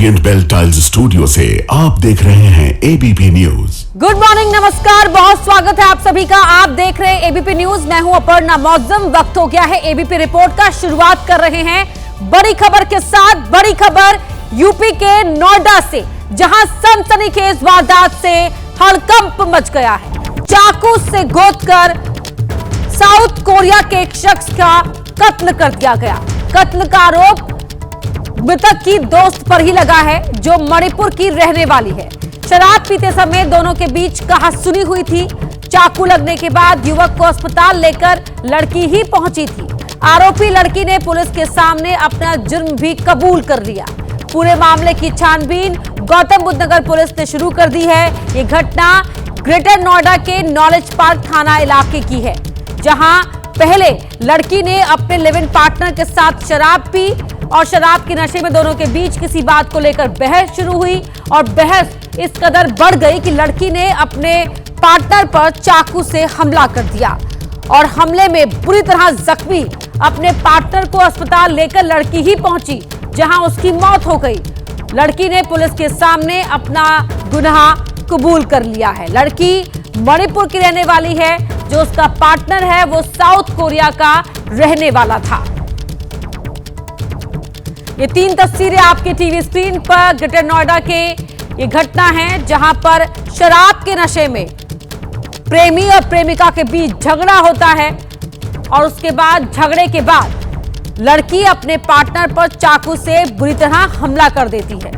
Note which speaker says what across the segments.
Speaker 1: Orient bell tiles studio से आप देख रहे हैं एबीपी न्यूज।
Speaker 2: गुड मॉर्निंग, नमस्कार, बहुत स्वागत है आप सभी का। आप देख रहे हैं एबीपी न्यूज। मैं हूं अपर्णा मौजम। वक्त हो गया है एबीपी रिपोर्ट का। शुरुआत कर रहे हैं बड़ी खबर के साथ। बड़ी खबर यूपी के नोएडा से, जहां सनसनीखेज वारदात से हड़कंप मच गया है। चाकू से गोदकर साउथ कोरिया के एक शख्स का कत्ल कर दिया गया। कत्ल का आरोप मृतक की दोस्त पर ही लगा है, जो मणिपुर की रहने वाली है। शराब पीते समय दोनों के बीच कहासुनी हुई थी। चाकू लगने के बाद युवक को अस्पताल लेकर लड़की ही पहुंची थी। आरोपी लड़की ने पुलिस के सामने अपना जुर्म भी कबूल कर लिया। पूरे मामले की छानबीन गौतम बुद्ध नगर पुलिस ने शुरू कर दी है। ये घटना ग्रेटर नोएडा के नॉलेज पार्क थाना इलाके की है, जहां पहले लड़की ने अपने लिव इन पार्टनर के साथ शराब पी और शराब के नशे में दोनों के बीच किसी बात को लेकर बहस शुरू हुई और बहस इस कदर बढ़ गई कि लड़की ने अपने पार्टनर पर चाकू से हमला कर दिया और हमले में बुरी तरह जख्मी अपने पार्टनर को अस्पताल लेकर लड़की ही पहुंची, जहां उसकी मौत हो गई। लड़की ने पुलिस के सामने अपना गुनाह कबूल कर लिया है। लड़की मणिपुर की रहने वाली है, जो उसका पार्टनर है वो साउथ कोरिया का रहने वाला था। ये 3 तस्वीरें आपके टीवी स्क्रीन पर ग्रेटर नोएडा के ये घटना है, जहां पर शराब के नशे में प्रेमी और प्रेमिका के बीच झगड़ा होता है और उसके बाद झगड़े के बाद लड़की अपने पार्टनर पर चाकू से बुरी तरह हमला कर देती है।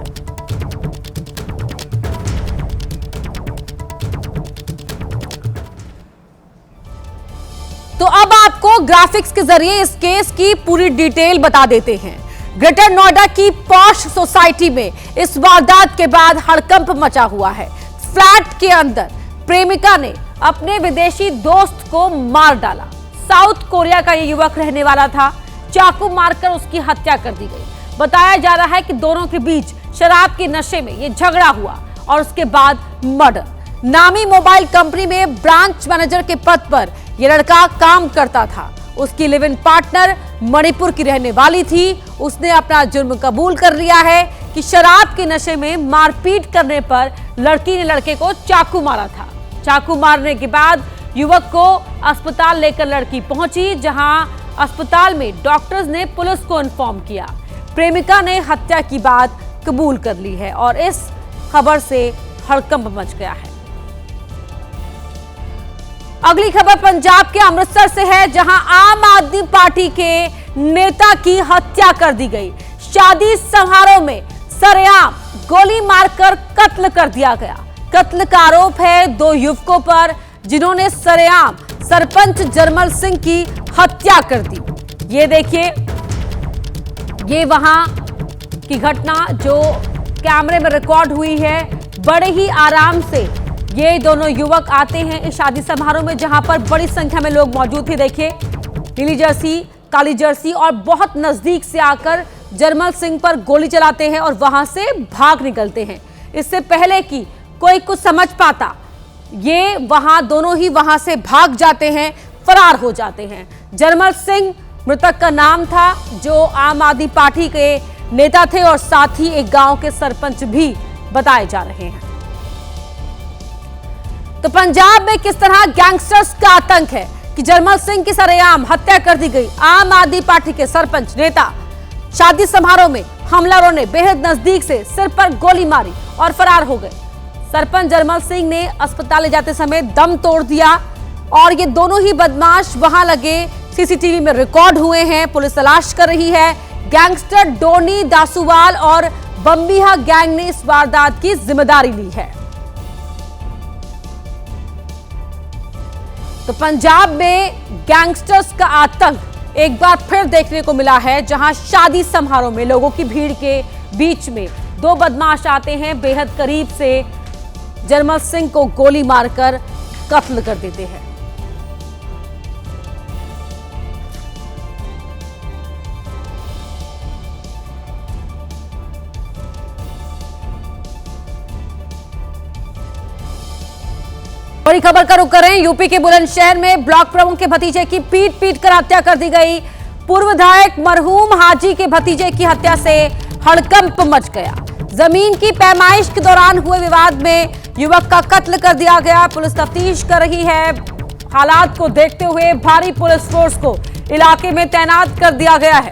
Speaker 2: तो अब आपको ग्राफिक्स के जरिए इस केस की पूरी डिटेल बता देते हैं। ग्रेटर नोएडा की पॉश सोसाइटी में इस वारदात के बाद हड़कंप मचा हुआ है। फ्लैट के अंदर प्रेमिका ने अपने विदेशी दोस्त को मार डाला। साउथ कोरिया का ये युवक रहने वाला था। चाकू मारकर उसकी हत्या कर दी गई। बताया जा रहा है कि दोनों के बीच शराब के नशे में ये झगड़ा हुआ और उसके बाद मर्डर। नामी मोबाइल कंपनी में ब्रांच मैनेजर के पद पर यह लड़का काम करता था। उसकी लिव इन पार्टनर मणिपुर की रहने वाली थी। उसने अपना जुर्म कबूल कर लिया है कि शराब के नशे में मारपीट करने पर लड़की ने लड़के को चाकू मारा था। चाकू मारने के बाद युवक को अस्पताल लेकर लड़की पहुंची, जहां अस्पताल में डॉक्टर्स ने पुलिस को इन्फॉर्म किया। प्रेमिका ने हत्या की बात कबूल कर ली है और इस खबर से हड़कंप मच गया है। अगली खबर पंजाब के अमृतसर से है, जहां आम आदमी पार्टी के नेता की हत्या कर दी गई। शादी समारोह में सरेआम गोली मारकर कत्ल कर दिया गया। कत्ल का आरोप है 2 युवकों पर, जिन्होंने सरेआम सरपंच जरमल सिंह की हत्या कर दी। ये देखिए, ये वहां की घटना जो कैमरे में रिकॉर्ड हुई है। बड़े ही आराम से ये दोनों युवक आते हैं इस शादी समारोह में, जहां पर बड़ी संख्या में लोग मौजूद थे। देखिए, नीली जर्सी, काली जर्सी और बहुत नजदीक से आकर जरमल सिंह पर गोली चलाते हैं और वहां से भाग निकलते हैं। इससे पहले कि कोई कुछ समझ पाता, ये दोनों ही वहां से भाग जाते हैं, फरार हो जाते हैं। जरमल सिंह मृतक का नाम था, जो आम आदमी पार्टी के नेता थे और साथ ही एक गांव के सरपंच भी बताए जा रहे हैं। तो पंजाब में किस तरह गैंगस्टर्स का आतंक है कि जरमल सिंह की सरेआम हत्या कर दी गई। आम आदमी पार्टी के सरपंच नेता शादी समारोह में हमलावरों ने बेहद नजदीक से सिर पर गोली मारी और फरार हो गए। सरपंच जरमल सिंह ने अस्पताल ले जाते समय दम तोड़ दिया और ये दोनों ही बदमाश वहां लगे सीसीटीवी में रिकॉर्ड हुए हैं। पुलिस तलाश कर रही है। गैंगस्टर डोनी दासूवाल और बम्बिहा गैंग ने इस वारदात की जिम्मेदारी ली है। तो पंजाब में गैंगस्टर्स का आतंक एक बार फिर देखने को मिला है, जहां शादी समारोह में लोगों की भीड़ के बीच में 2 बदमाश आते हैं, बेहद करीब से जरमल सिंह को गोली मारकर कत्ल कर देते हैं। बड़ी खबर का रुख करें। यूपी के बुलंदशहर में ब्लॉक प्रमुख के भतीजे की पीट कर हत्या कर दी गई। पूर्व विधायक मरहूम हाजी के भतीजे की हत्या से हड़कंप मच गया। जमीन की पैमाइश के दौरान हुए विवाद में युवक का कत्ल कर दिया गया। पुलिस तफ्तीश कर रही है। हालात को देखते हुए भारी पुलिस फोर्स को इलाके में तैनात कर दिया गया है।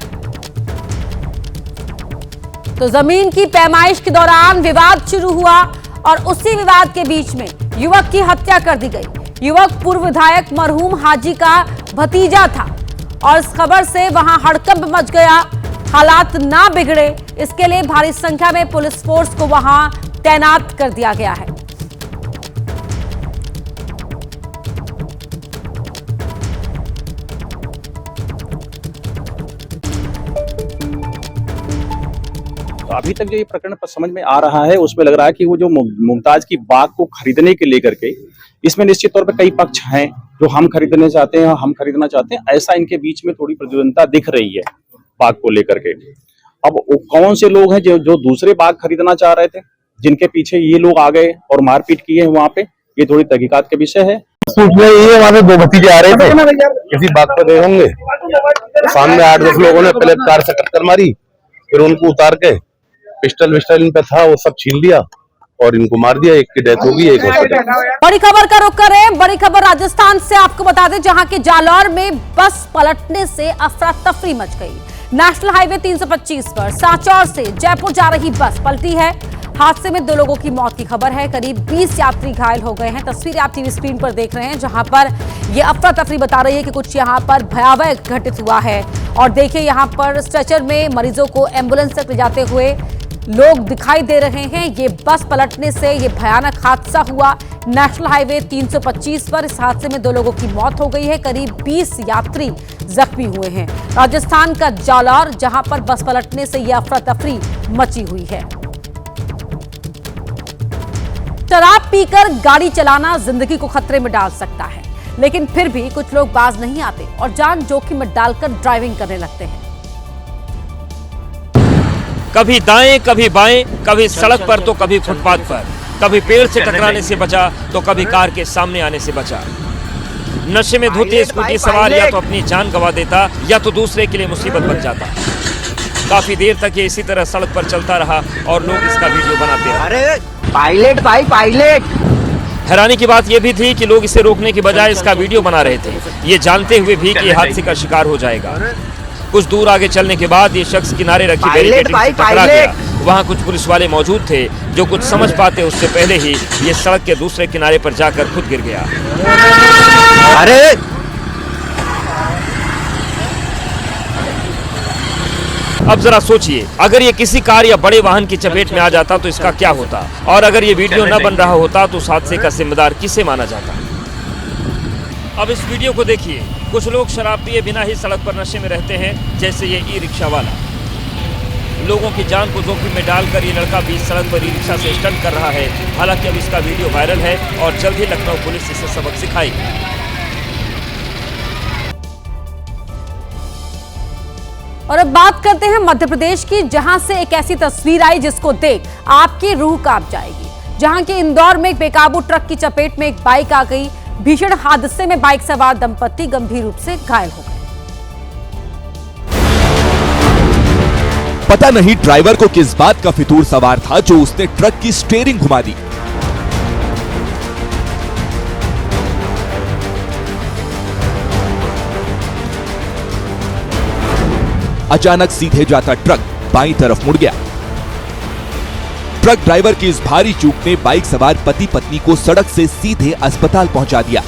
Speaker 2: तो जमीन की पैमाइश के दौरान विवाद शुरू हुआ और उसी विवाद के बीच में युवक की हत्या कर दी गई। युवक पूर्व विधायक मरहूम हाजी का भतीजा था और इस खबर से वहां हड़कंप मच गया। हालात ना बिगड़े इसके लिए भारी संख्या में पुलिस फोर्स को वहां तैनात कर दिया गया है।
Speaker 3: तो अभी तक जो ये प्रकरण पर समझ में आ रहा है उसमें लग रहा है कि वो जो मुमताज की बाग को खरीदने के लेकर के इसमें निश्चित तौर पर कई पक्ष हैं जो हम खरीदना चाहते हैं, हम खरीदना चाहते हैं, ऐसा इनके बीच में थोड़ी प्रतिद्वंदता दिख रही है बाग को लेकर के। अब वो कौन से लोग हैं जो दूसरे बाग खरीदना चाह रहे थे, जिनके पीछे ये लोग आ गए और मारपीट किए हैं वहां पे, ये थोड़ी तहकीकात के विषय है।
Speaker 4: ये हमारे दो भतीजे आ रहे थे, किसी बात पर गए होंगे, सामने 8-10 लोगों ने पहले कार से टक्कर मारी, फिर उनको उतार के पिस्टल विस्टल इन पे था वो सब छीन लिया और इनको मार दिया। एक की डेथ होगी, एक हॉस्पिटल।
Speaker 2: बड़ी खबर का रुख करें। बड़ी खबर राजस्थान से आपको बता दें, जहां के जालौर में बस पलटने से अफरा तफरी मच गई। नेशनल हाईवे 325 पर सांचौर से जयपुर जा रही बस पलटी है। हादसे में 2 लोगों की मौत की खबर है। करीब 20 यात्री घायल हो गए हैं। तस्वीरें आप टीवी स्क्रीन पर देख रहे हैं, जहां पर यह अफरा तफरी बता रही है कि कुछ यहां पर भयावह घटित हुआ है। और देखिए, यहां पर स्ट्रेचर में मरीजों को एम्बुलेंस तक ले जाते हुए लोग दिखाई दे रहे हैं। ये बस पलटने से ये भयानक हादसा हुआ नेशनल हाईवे 325 पर। इस हादसे में 2 लोगों की मौत हो गई है। करीब 20 यात्री जख्मी हुए हैं। राजस्थान का जालौर, जहां पर बस पलटने से यह अफरा तफरी मची हुई है। शराब पीकर गाड़ी चलाना जिंदगी को खतरे में डाल सकता है, लेकिन फिर भी कुछ लोग बाज नहीं आते और जान जोखिम में डालकर ड्राइविंग करने लगते हैं।
Speaker 5: कभी दाएं कभी बाएं, कभी सड़क पर तो कभी फुटपाथ पर, कभी पेड़ से टकराने से बचा तो कभी कार के सामने आने से बचा। नशे में धोती स्कूटी सवार या तो अपनी जान गंवा देता या तो दूसरे के लिए मुसीबत बन जाता। काफी देर तक ये इसी तरह सड़क पर चलता रहा और लोग इसका वीडियो बनाते रहे।
Speaker 6: अरे पायलट भाई पायलट।
Speaker 5: हैरानी की बात यह भी थी कि लोग इसे रोकने की बजाय इसका वीडियो बना रहे थे, ये जानते हुए भी कि हादसे का शिकार हो जाएगा। कुछ दूर आगे चलने के बाद ये शख्स किनारे रखी बैरिकेडिंग से टकरा गया। वहां कुछ पुलिस वाले मौजूद थे जो कुछ समझ पाते उससे पहले ही ये सड़क के दूसरे किनारे पर जाकर खुद गिर गया।
Speaker 6: अरे
Speaker 5: अब जरा सोचिए, अगर ये किसी कार या बड़े वाहन की चपेट में आ जाता तो इसका क्या होता, और अगर ये वीडियो न बन रहा होता तो उस हादसे का जिम्मेदार किसे माना जाता। अब इस वीडियो को देखिए। कुछ लोग शराब पिए बिना ही सड़क पर नशे में रहते हैं, जैसे ये ई रिक्शा वाला। लोगों की जान को जोखिम में डालकर ये लड़का बीच सड़क पर ई रिक्शा से स्टंट कर रहा है। हालांकि अब इसका वीडियो वायरल है और जल्द ही लखनऊ पुलिस इसे सबक सिखाएगी।
Speaker 2: और अब बात करते हैं मध्य प्रदेश की, जहां से एक ऐसी तस्वीर आई जिसको देख आपकी रूह कांप जाएगी। जहां के इंदौर में एक बेकाबू ट्रक की चपेट में एक बाइक आ गई। भीषण हादसे में बाइक सवार दंपत्ति गंभीर रूप से घायल हो गए।
Speaker 7: पता नहीं ड्राइवर को किस बात का फितूर सवार था जो उसने ट्रक की स्टीयरिंग घुमा दी। अचानक सीधे जाता ट्रक बाईं तरफ मुड़ गया। ट्रक ड्राइवर की इस भारी चूक ने बाइक सवार पति पत्नी को सड़क से सीधे अस्पताल पहुंचा दिया।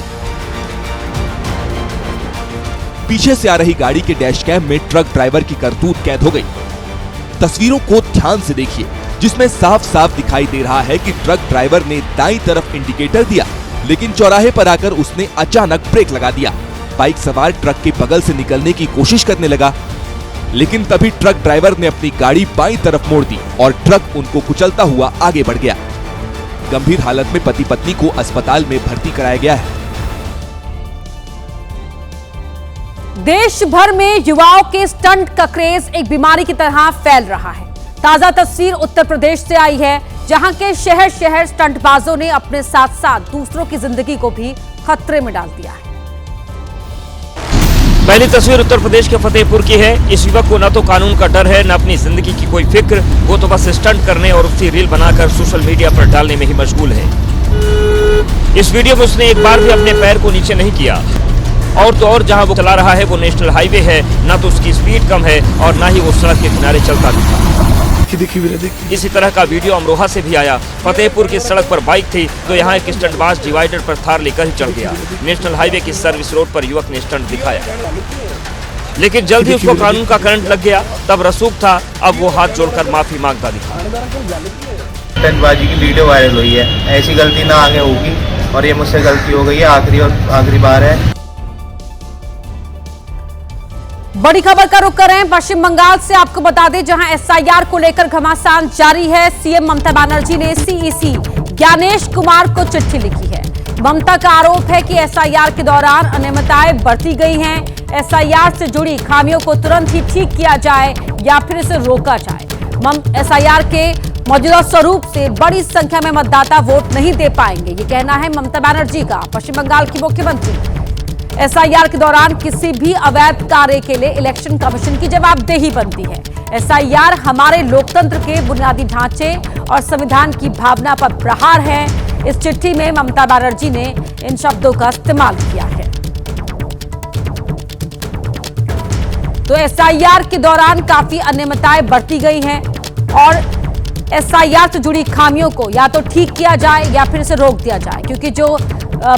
Speaker 7: पीछे से आ रही गाड़ी के डैश कैम में ट्रक ड्राइवर की करतूत कैद हो गई। तस्वीरों को ध्यान से देखिए, जिसमें साफ साफ दिखाई दे रहा है कि ट्रक ड्राइवर ने दाईं तरफ इंडिकेटर दिया, लेकिन चौराहे पर आकर उसने अचानक ब्रेक लगा दिया। बाइक सवार ट्रक के बगल से निकलने की कोशिश करने लगा, लेकिन तभी ट्रक ड्राइवर ने अपनी गाड़ी बाईं तरफ मोड़ दी और ट्रक उनको कुचलता हुआ आगे बढ़ गया। गंभीर हालत में पति पत्नी को अस्पताल में भर्ती कराया गया है।
Speaker 2: देश भर में युवाओं के स्टंट का क्रेज एक बीमारी की तरह फैल रहा है। ताजा तस्वीर उत्तर प्रदेश से आई है, जहां के शहर शहर स्टंटबाजों ने अपने साथ साथ दूसरों की जिंदगी को भी खतरे में डाल दिया है।
Speaker 5: पहली तस्वीर उत्तर प्रदेश के फतेहपुर की है। इस युवक को न तो कानून का डर है, न अपनी जिंदगी की कोई फिक्र। वो तो बस स्टंट करने और उसकी रील बनाकर सोशल मीडिया पर डालने में ही मशगूल है। इस वीडियो में उसने एक बार भी अपने पैर को नीचे नहीं किया। और तो और जहां वो चला रहा है वो नेशनल हाईवे है, ना तो उसकी स्पीड कम है और ना ही वो सड़क के किनारे चलता दिखा। इसी तरह का वीडियो अमरोहा से भी आया। फतेहपुर की सड़क पर बाइक थी तो यहाँ एक स्टंटबाज डिवाइडर पर थार लेकर ही चढ़ गया। नेशनल हाईवे की सर्विस रोड पर युवक ने स्टंट दिखाया, लेकिन जल्द ही उसको कानून का करंट लग गया। तब रसूख था, अब वो हाथ जोड़कर माफी मांगता दिखा।
Speaker 8: स्टंटबाजी की वीडियो वायरल हुई है, ऐसी गलती ना आगे होगी और ये मुझसे गलती हो गई है, आखिरी बार है।
Speaker 2: बड़ी खबर का रुख कर रहे हैं पश्चिम बंगाल से। आपको बता दें, जहां एसआईआर को लेकर घमासान जारी है। सीएम ममता बनर्जी ने सीईसी ज्ञानेश कुमार को चिट्ठी लिखी है। ममता का आरोप है कि एसआईआर के दौरान अनियमितताएं बरती गई हैं। एसआईआर से जुड़ी खामियों को तुरंत ही ठीक किया जाए या फिर इसे रोका जाए। एसआईआर के मौजूदा स्वरूप से बड़ी संख्या में मतदाता वोट नहीं दे पाएंगे, ये कहना है ममता बनर्जी का। पश्चिम बंगाल की मुख्यमंत्री एसआईआर के दौरान किसी भी अवैध कार्य के लिए इलेक्शन कमीशन की जवाबदेही बनती है। एसआईआर हमारे लोकतंत्र के बुनियादी ढांचे और संविधान की भावना पर प्रहार है। इस चिट्ठी में ममता बनर्जी ने इन शब्दों का इस्तेमाल किया है। तो एसआईआर के दौरान काफी अनियमितताएं बरती गई हैं और एसआईआर से जुड़ी खामियों को या तो ठीक किया जाए या फिर इसे रोक दिया जाए, क्योंकि जो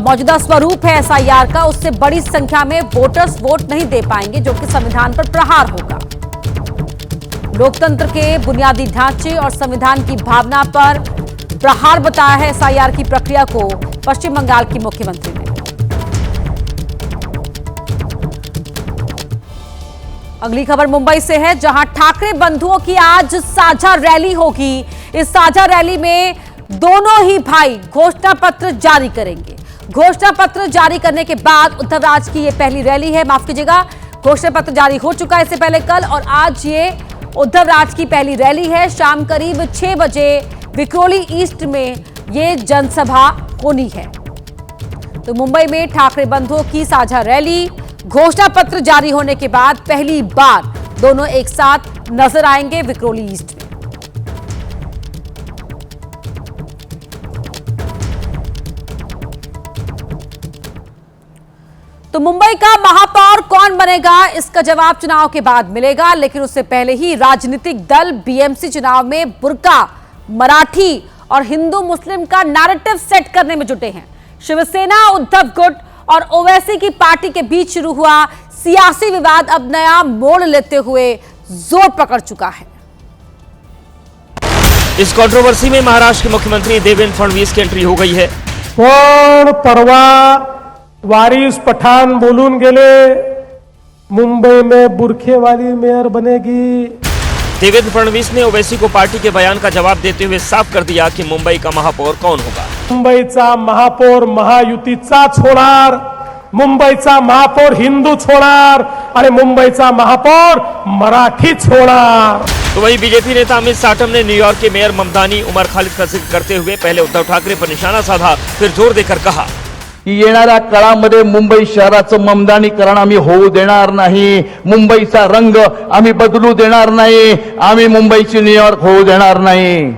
Speaker 2: मौजूदा स्वरूप है एसआईआर का, उससे बड़ी संख्या में वोटर्स वोट नहीं दे पाएंगे, जो कि संविधान पर प्रहार होगा। लोकतंत्र के बुनियादी ढांचे और संविधान की भावना पर प्रहार बताया है एसआईआर की प्रक्रिया को पश्चिम बंगाल की मुख्यमंत्री ने। अगली खबर मुंबई से है, जहां ठाकरे बंधुओं की आज साझा रैली होगी। इस साझा रैली में दोनों ही भाई घोषणा पत्र जारी करेंगे। घोषणा पत्र जारी करने के बाद उद्धव राज की ये पहली रैली है। माफ कीजिएगा, घोषणा पत्र जारी हो चुका है इससे पहले कल, और आज ये उद्धव राज की पहली रैली है। शाम करीब 6 बजे विक्रोली ईस्ट में ये जनसभा होनी है। तो मुंबई में ठाकरे बंधुओं की साझा रैली, घोषणा पत्र जारी होने के बाद पहली बार दोनों एक साथ नजर आएंगे विक्रोली ईस्ट में। तो मुंबई का महापौर कौन बनेगा, इसका जवाब चुनाव के बाद मिलेगा, लेकिन उससे पहले ही राजनीतिक दल बीएमसी चुनाव में बुर्का, मराठी और हिंदू मुस्लिम का नैरेटिव सेट करने में जुटे हैं। शिवसेना, उद्धव गुट और ओवैसी की पार्टी के बीच शुरू हुआ सियासी विवाद अब नया मोड़ लेते हुए जोर पकड़ चुका है।
Speaker 5: इस कंट्रोवर्सी में महाराष्ट्र के मुख्यमंत्री देवेंद्र फडणवीस की एंट्री हो गई है।
Speaker 9: कोण परवा वारिस पठाण बोलून गेले, मुंबई में बुरखेवाली मेयर बनेगी।
Speaker 5: देवेंद्र फडणवीस ने ओवैसी को पार्टी के बयान का जवाब देते हुए साफ कर दिया कि मुंबई का महापौर कौन होगा।
Speaker 9: मुंबईचा महापौर महायुतीचाच होणार, मुंबईचा महापौर हिंदूच होणार आणि मुंबईचा महापौर मराठीच होणार।
Speaker 5: तो वही बीजेपी नेता अमित साटम ने न्यूयॉर्क के मेयर ममदानी उमर खालिद का जिक्र करते हुए पहले उद्धव ठाकरे पर निशाना साधा, फिर जोर देकर कहा
Speaker 10: की येणाऱ्या काळामध्ये मुंबई शहराचं ममदानीकरण आम्ही होऊ देणार नाही, मुंबईचा रंग आम्ही बदलू देणार नाही, आम्ही मुंबईची न्यूयॉर्क होऊ देणार नाही।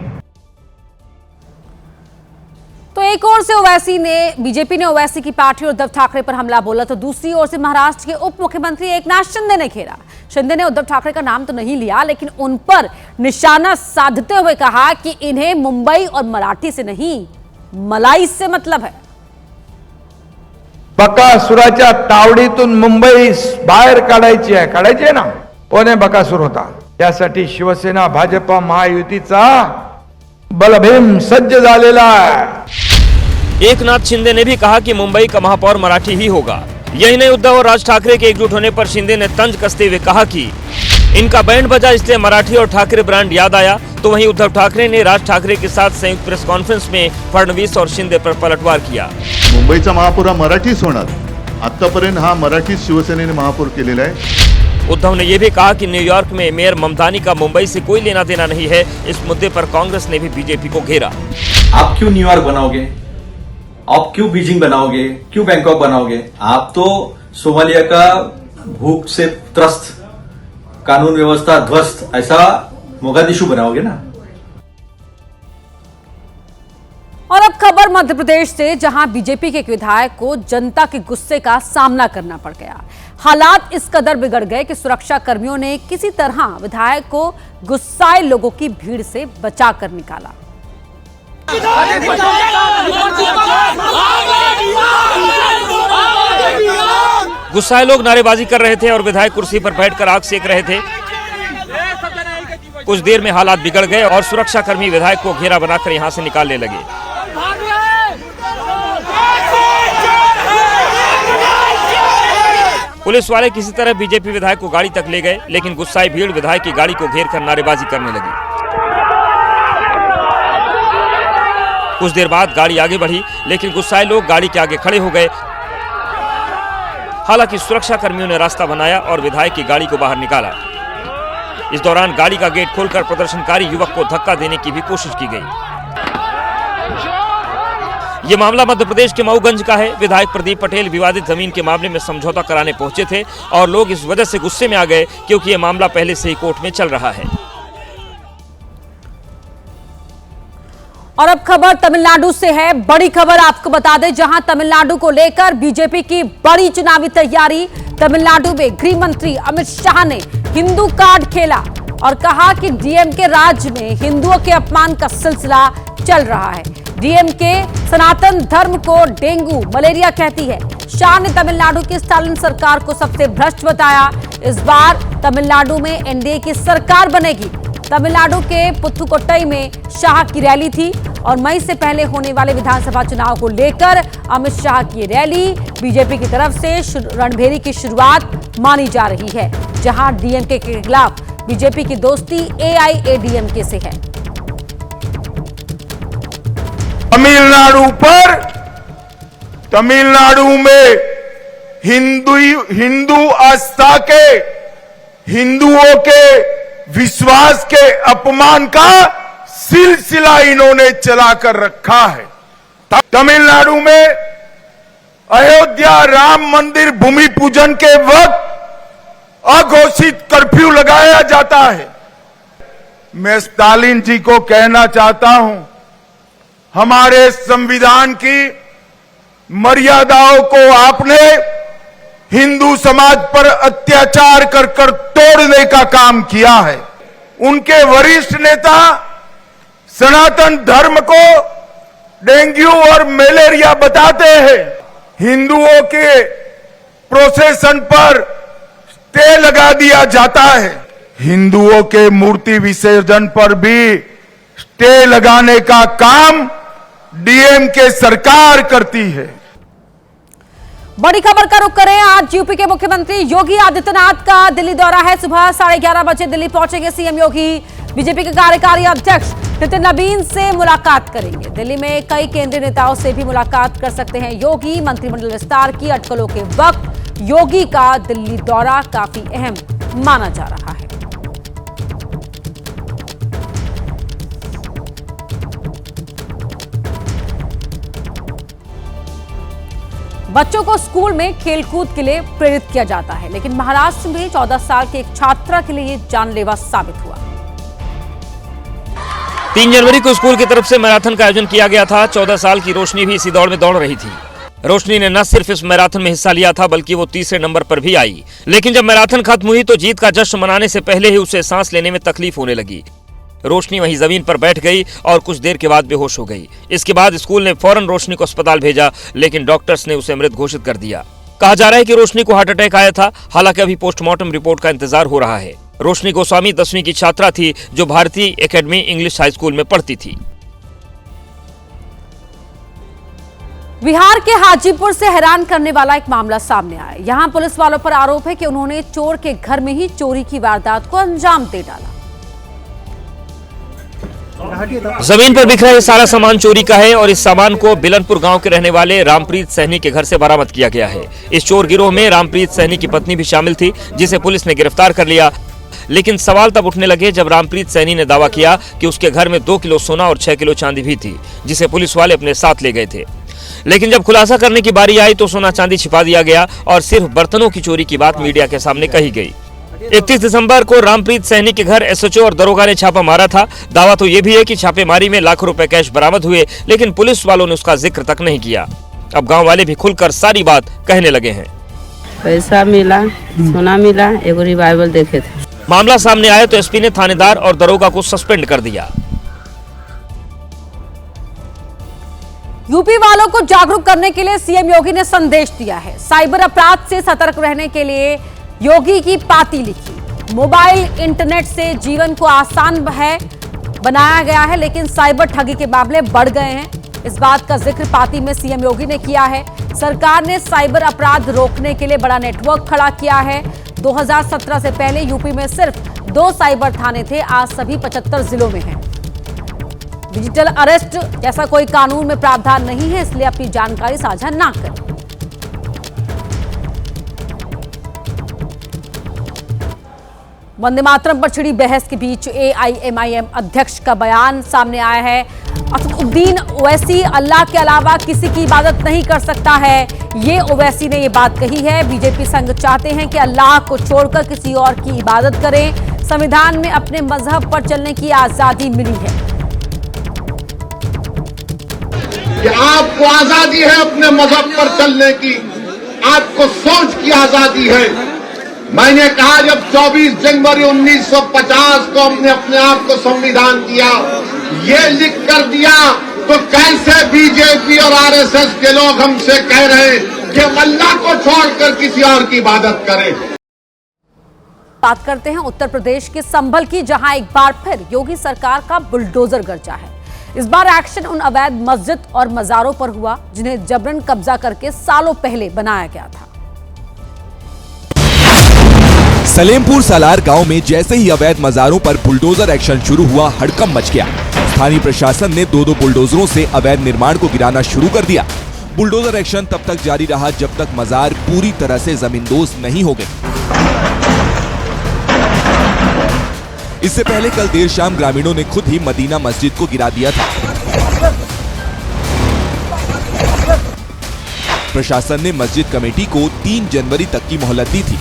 Speaker 2: तो एक ओर से ओवैसी ने, बीजेपी ने ओवैसी की पार्टी और उद्धव ठाकरे पर हमला बोला, तो दूसरी ओर से महाराष्ट्र के उप मुख्यमंत्री एकनाथ शिंदे ने घेरा। शिंदे ने उद्धव ठाकरे का नाम तो नहीं लिया, लेकिन उन पर निशाना साधते हुए कहा कि इन्हें मुंबई और मराठी से नहीं, मलाई से मतलब है।
Speaker 11: बकासुराच्या तावडीतून मुंबई बाहेर काढायची आहे ना, कोणी बकासूर होता। त्यासाठी शिवसेना भाजपा महायुतीचा बलभीम सज्ज झालेला आहे।
Speaker 5: एकनाथ शिंदे ने भी कहा कि मुंबई का महापौर मराठी ही होगा। यही नहीं, उद्धव और राज ठाकरे के एकजुट होने पर शिंदे ने तंज कसते हुए कहा कि इनका बैंड बजा इसलिए मराठी और ठाकरे ब्रांड याद आया। तो वहीं उद्धव ठाकरे ने राज ठाकरे के साथ संयुक्त प्रेस कॉन्फ्रेंस में फडणवीस और शिंदे पर पलटवार किया।
Speaker 12: मुंबईचा महापौर हा मराठीच होणार, आतापर्यंत हा मराठी शिवसेनेने महापौर केलेला आहे।
Speaker 5: उद्धव ने यह भी कहा कि न्यूयॉर्क में मेयर ममदानी का मुंबई से कोई लेना देना नहीं है। इस मुद्दे पर कांग्रेस ने भी बीजेपी को घेरा।
Speaker 13: आप क्यों न्यूयॉर्क बनाओगे, आप क्यों बीजिंग बनाओगे, क्यों बैंकॉक बनाओगे? आप तो सोमालिया का भूख से त्रस्त, कानून व्यवस्था ध्वस्त, ऐसा मोगादिशु बनाओगे ना।
Speaker 2: और अब खबर मध्य प्रदेश से, जहां बीजेपी के एक विधायक को जनता के गुस्से का सामना करना पड़ गया। हालात इस कदर बिगड़ गए कि सुरक्षा कर्मियों ने किसी तरह विधायक को गुस्साए लोगों की भीड़ से बचाकर निकाला।
Speaker 5: गुस्साए लोग नारेबाजी कर रहे थे और विधायक कुर्सी पर बैठकर आग सेक रहे थे। कुछ देर में हालात बिगड़ गए और सुरक्षाकर्मी विधायक को घेरा बनाकर यहां से निकालने लगे। पुलिस वाले किसी तरह बीजेपी विधायक को गाड़ी तक ले गए, लेकिन गुस्साई भीड़ विधायक की गाड़ी को घेर कर नारेबाजी करने लगी। कुछ देर बाद गाड़ी आगे बढ़ी, लेकिन गुस्साए लोग गाड़ी के आगे खड़े हो गए। हालांकि सुरक्षा कर्मियों ने रास्ता बनाया और विधायक की गाड़ी को बाहर निकाला। इस दौरान गाड़ी का गेट खोलकर प्रदर्शनकारी युवक को धक्का देने की भी कोशिश की गई। ये मामला मध्य प्रदेश के मऊगंज का है। विधायक प्रदीप पटेल विवादित जमीन के मामले में समझौता कराने पहुंचे थे और लोग इस वजह से गुस्से में आ गए क्योंकि ये मामला पहले से ही कोर्ट में चल रहा है।
Speaker 2: और अब खबर तमिलनाडु से है। बड़ी खबर आपको बता दें, जहां तमिलनाडु को लेकर बीजेपी की बड़ी चुनावी तैयारी। तमिलनाडु में गृह मंत्री अमित शाह ने हिंदू कार्ड खेला और कहा कि डीएमके राज्य में हिंदुओं के अपमान का सिलसिला चल रहा है। डीएमके सनातन धर्म को डेंगू मलेरिया कहती है। शाह ने तमिलनाडु की स्टालिन सरकार को सबसे भ्रष्ट बताया। इस बार तमिलनाडु में एनडीए की सरकार बनेगी। तमिलनाडु के पुथुकोट्टई में शाह की रैली थी और मई से पहले होने वाले विधानसभा चुनाव को लेकर अमित शाह की रैली बीजेपी की तरफ से रणभेरी की शुरुआत मानी जा रही है, जहां डीएमके के खिलाफ बीजेपी की दोस्ती एआईएडीएमके से है।
Speaker 11: तमिलनाडु में हिंदू आस्था के, हिंदुओं के विश्वास के अपमान का सिलसिला इन्होंने चलाकर रखा है। तमिलनाडु में अयोध्या राम मंदिर भूमि पूजन के वक्त अघोषित कर्फ्यू लगाया जाता है। मैं स्टालिन जी को कहना चाहता हूं, हमारे संविधान की मर्यादाओं को आपने हिंदू समाज पर अत्याचार कर तोड़ने का काम किया है। उनके वरिष्ठ नेता सनातन धर्म को डेंगू और मलेरिया बताते हैं। हिंदुओं के प्रोसेशन पर स्टे लगा दिया जाता है। हिंदुओं के मूर्ति विसर्जन पर भी स्टे लगाने का काम डीएमके सरकार करती है।
Speaker 2: बड़ी खबर का रुख करें। आज यूपी के मुख्यमंत्री योगी आदित्यनाथ का दिल्ली दौरा है। सुबह 11:30 बजे दिल्ली पहुंचेंगे सीएम योगी। बीजेपी के कार्यकारी अध्यक्ष नितिन नवीन से मुलाकात करेंगे। दिल्ली में कई केंद्रीय नेताओं से भी मुलाकात कर सकते हैं योगी। मंत्रिमंडल विस्तार की अटकलों के वक्त योगी का दिल्ली दौरा काफी अहम माना जा रहा है। बच्चों को स्कूल में खेलकूद के लिए प्रेरित किया जाता है, लेकिन महाराष्ट्र में 14 साल के एक छात्रा के लिए जानलेवा साबित हुआ।
Speaker 5: 3 जनवरी को स्कूल की तरफ से मैराथन का आयोजन किया गया था। 14 साल की रोशनी भी इसी दौड़ में दौड़ रही थी। रोशनी ने न सिर्फ इस मैराथन में हिस्सा लिया था, बल्कि वो तीसरे नंबर पर भी आई। लेकिन जब मैराथन खत्म हुई तो जीत का जश्न मनाने से पहले ही उसे सांस लेने में तकलीफ होने लगी। रोशनी वहीं जमीन पर बैठ गई और कुछ देर के बाद बेहोश हो गई। इसके बाद स्कूल ने फौरन रोशनी को अस्पताल भेजा, लेकिन डॉक्टर्स ने उसे मृत घोषित कर दिया। कहा जा रहा है कि रोशनी को हार्ट अटैक आया था। हालांकि अभी पोस्टमार्टम रिपोर्ट का इंतजार हो रहा है। रोशनी गोस्वामी 10वीं की छात्रा थी, जो भारतीय एकेडमी इंग्लिश हाई स्कूल में पढ़ती थी।
Speaker 2: बिहार के हाजीपुर से हैरान करने वाला एक मामला सामने आया। यहां पुलिस वालों पर आरोप है कि उन्होंने चोर के घर में ही चोरी की वारदात को अंजाम दे डाला।
Speaker 5: जमीन पर बिखरा ये सारा सामान चोरी का है और इस सामान को बिलनपुर गांव के रहने वाले रामप्रीत सहनी के घर से बरामद किया गया है। इस चोर गिरोह में रामप्रीत सहनी की पत्नी भी शामिल थी, जिसे पुलिस ने गिरफ्तार कर लिया। लेकिन सवाल तब उठने लगे जब रामप्रीत सहनी ने दावा किया कि उसके घर में 2 किलो सोना और 6 किलो चांदी भी थी, जिसे पुलिस वाले अपने साथ ले गए थे। लेकिन जब खुलासा करने की बारी आई तो सोना चांदी छिपा दिया गया और सिर्फ बर्तनों की चोरी की बात मीडिया के सामने कही गई। 31 दिसंबर को रामप्रीत सैनी के घर एसएचओ और दरोगा ने छापा मारा था। दावा तो ये भी है कि छापेमारी में लाखों रुपए कैश बरामद हुए, लेकिन पुलिस वालों ने उसका जिक्र तक नहीं किया। अब गांव वाले भी खुलकर सारी बात कहने लगे हैं।
Speaker 14: पैसा मिला, सोना मिला, एगो रिवाइवल देखे थे।
Speaker 5: मामला सामने आया तो एसपी ने थानेदार और दरोगा को सस्पेंड कर दिया।
Speaker 2: यूपी वालों को जागरूक करने के लिए सीएम योगी ने संदेश दिया है। साइबर अपराध से सतर्क रहने के लिए योगी की पाती लिखी। मोबाइल इंटरनेट से जीवन को आसान बनाया गया है, लेकिन साइबर ठगी के मामले बढ़ गए हैं। इस बात का जिक्र पाती में सीएम योगी ने किया है। सरकार ने साइबर अपराध रोकने के लिए बड़ा नेटवर्क खड़ा किया है। 2017 से पहले यूपी में सिर्फ 2 साइबर थाने थे, आज सभी 75 जिलों में हैं। डिजिटल अरेस्ट जैसा कोई कानून में प्रावधान नहीं है, इसलिए अपनी जानकारी साझा ना करें। वंदे मातरम पर छिड़ी बहस के बीच एआईएमआईएम अध्यक्ष का बयान सामने आया है। असदुद्दीन ओवैसी अल्लाह के अलावा किसी की इबादत नहीं कर सकता है, ये ओवैसी ने ये बात कही है। बीजेपी संघ चाहते हैं कि अल्लाह को छोड़कर किसी और की इबादत करें। संविधान में अपने मजहब पर चलने की आजादी मिली है।
Speaker 11: कि आपको आजादी है अपने मजहब पर चलने की, आपको सोच की आजादी है। मैंने कहा जब 24 जनवरी 1950 को हमने अपने आप को संविधान दिया, ये लिख कर दिया, तो कैसे बीजेपी और आरएसएस के लोग हमसे कह रहे हैं कि हम अल्लाह को छोड़कर किसी और की इबादत करें।
Speaker 2: बात करते हैं उत्तर प्रदेश के संभल की, जहां एक बार फिर योगी सरकार का बुलडोजर गरजा है। इस बार एक्शन उन अवैध मस्जिद और मजारों पर हुआ जिन्हें जबरन कब्जा करके सालों पहले बनाया गया था।
Speaker 7: सलेमपुर सालार गांव में जैसे ही अवैध मजारों पर बुलडोजर एक्शन शुरू हुआ, हड़कंप मच गया। स्थानीय प्रशासन ने 2 बुलडोजरों से अवैध निर्माण को गिराना शुरू कर दिया। बुलडोजर एक्शन तब तक जारी रहा जब तक मजार पूरी तरह से जमींदोज नहीं हो गए। इससे पहले कल देर शाम ग्रामीणों ने खुद ही मदीना मस्जिद को गिरा दिया था। प्रशासन ने मस्जिद कमेटी को 3 जनवरी तक की मोहलत दी थी।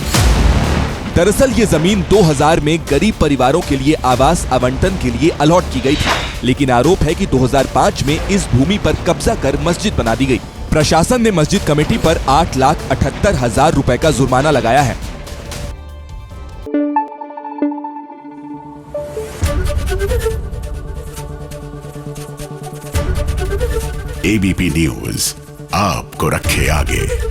Speaker 7: दरअसल ये जमीन 2000 में गरीब परिवारों के लिए आवास आवंटन के लिए अलॉट की गई थी, लेकिन आरोप है कि 2005 में इस भूमि पर कब्जा कर मस्जिद बना दी गई। प्रशासन ने मस्जिद कमेटी पर 8,78,000 रुपए का जुर्माना लगाया है।
Speaker 1: एबीपी न्यूज आपको रखे आगे।